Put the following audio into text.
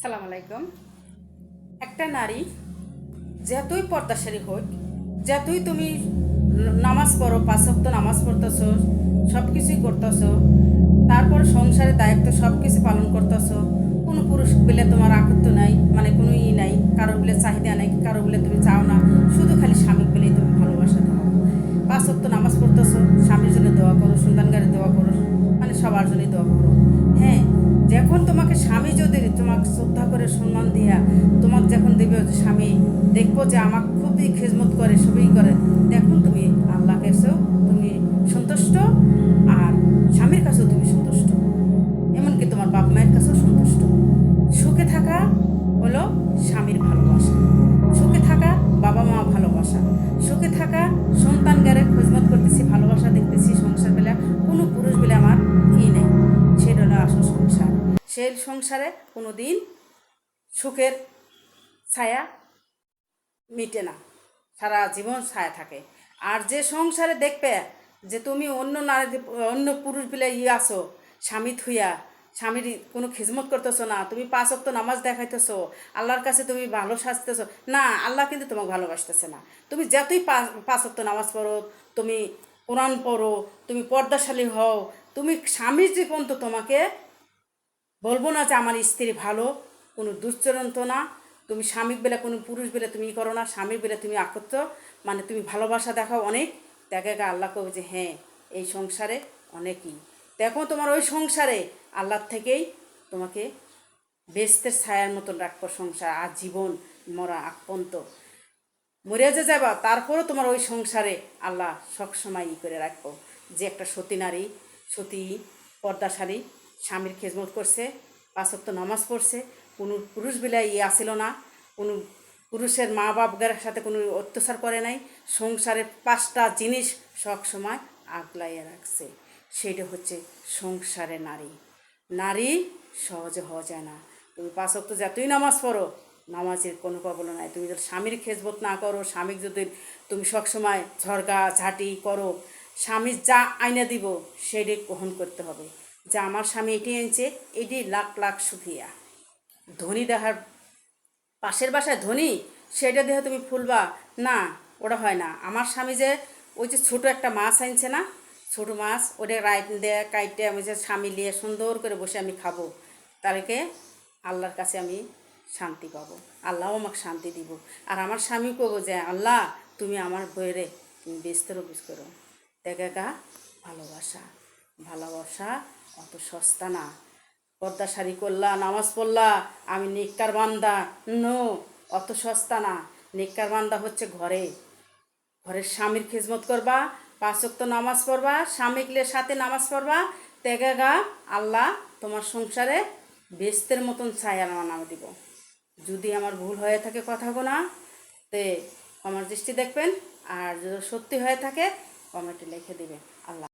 সালাম আলাইকুম। একটা নারী যতই পর্দাশালী হোক, যতই তুমি নামাজ পড়ো, 5 ওয়াক্ত নামাজ পড়তেছো, সব কিছুই করতেছো, তারপর সংসারের দায়িত্ব সব কিছু পালন করতেছো, কোনো পুরুষ বলে তোমার আকর্ত নাই, মানে কোনো নাই, কারো বলে চাহিদা নাই, কারো বলে তুমি চাও না, শুধু খালি স্বামী বলেই তুমি ভালোবাসা দাও। 5 ওয়াক্ত নামাজ পড়তেছো, স্বামীর জন্য দোয়া করো, সন্তানগারে দোয়া করো, মানে সবার জন্যই দোয়া করো। হ্যাঁ, যখন তোমাকে স্বামী যদি তোমাকে শ্রদ্ধা করে সম্মান দিয়া তোমাকে যখন দেবে স্বামী, দেখবো যে আমাকে খুবই খেজমত করে, সবই করে, দেখুন তুমি আল্লাহ কাছেও তুমি সন্তুষ্ট, আর স্বামীর কাছেও তুমি সন্তুষ্ট, এমনকি তোমার বাপ মায়ের কাছেও সন্তুষ্ট। সুখে থাকা হলো স্বামীর ভালোবাসা, সুখে থাকা বাবা মা ভালোবাসা, সুখে থাকা সন্তান গারে খেজমত করতেছি, ভালোবাসা দেখতেছি, সংসার বেলা কোনো পুরুষ বলে আমার নেই। সেটা হলো আসল সংসার। সেই সংসারে কোনো দিন সুখের ছায়া মিটে না, সারা জীবন ছায়া থাকে। আর যে সংসারে দেখবে যে তুমি অন্য নারী, অন্য পুরুষ বিলে আসো, স্বামী থুইয়া স্বামীর কোনো খিজমত করতেছো না, তুমি 5 ওয়াক্ত নামাজ দেখাইতেছো, আল্লাহর কাছে তুমি ভালো সাজতেছো না, আল্লাহ কিন্তু তোমাকে ভালোবাসতেছে না। তুমি যতই 5 ওয়াক্ত নামাজ পড়ো, তুমি কোরআন পড়ো, তুমি পর্দাশালী হও, তুমি স্বামীর জীবন তো তোমাকে বলবো না যে আমার স্ত্রী ভালো, কোনো দুশ্চরণ তো না, তুমি স্বামী বেলা কোনো পুরুষ বেলা তুমি করো না, স্বামীর বেলা তুমি আকর্ত, মানে তুমি ভালোবাসা দেখাও অনেক, দেখে আল্লাহ কবে যে হ্যাঁ এই সংসারে অনেকই দেখো, তোমার ওই সংসারে আল্লাহর থেকেই তোমাকে বেস্তের ছায়ার মতন রাখবো সংসার, আর জীবন মরা আকপন্ত মরে যে যাবা, তারপরও তোমার ওই সংসারে আল্লাহ সবসময় করে রাখবো। যে একটা সতী নারী, সতী পর্দাশালী, স্বামীর খেজমত করছে, 5 ওয়াক্ত নামাজ পড়ছে, কোনো পুরুষ বেলায় আসিল না, কোনো পুরুষের মা বাপের সাথে কোনো অত্যাচার করে নাই, সংসারের 5টা জিনিস সবসময় আগলাইয়া রাখছে। সেটা হচ্ছে সংসারে নারী। নারী সহজে হওয়া যায় না। তুমি 5 ওয়াক্ত যতই নামাজ পড়ো, নামাজের কোনো প্রবলেম নাই। তুমি যদি স্বামীর খেজমত না করো, স্বামীর যদি তুমি সবসময় ঝরগা ঝাঁটি করো, স্বামীর যা আইনা দিব সেটাই গ্রহণ করতে হবে, যে আমার স্বামী এটি আনছে, এটি লাখ লাখ সুখিয়া। ধনী দেখার পাশের বাসায় ধনী, সেটা দেখে তুমি ফুলবা না, ওটা হয় না। আমার স্বামী যে ওই যে ছোটো একটা মাছ আনছে না, ছোটো মাছ, ওটা রাইট দেয় কাইটে আমি যে স্বামী নিয়ে সুন্দর করে বসে আমি খাবো, তাদেরকে আল্লাহর কাছে আমি শান্তি পাবো, আল্লাহও আমাকে শান্তি দিব। আর আমার স্বামী কবো যে আল্লাহ তুমি আমার বইরে তুমি বেস্তর অফিস করো। দেখে ভালোবাসা, ভালোবাসা অত সস্তা না। পর্দা শাড়ি করলা, নামাজ পড়লা, আমি নেককার বান্দা, নো, অত সস্তা না। নেককার বান্দা হচ্ছে ঘরে, ঘরের স্বামীর খিজমত করবা, 5 ওয়াক্ত নামাজ পড়বা, স্বামীগুলোর সাথে নামাজ পড়বা, তেগা আল্লাহ তোমার সংসারে বেস্তের মতন ছায়া নামা দিব। যদি আমার ভুল হয়ে থাকে কথাগুলো, তে আমার দৃষ্টি দেখবেন, আর যদি সত্যি হয়ে থাকে কমেন্টে লিখে দিবেন। আল্লাহ।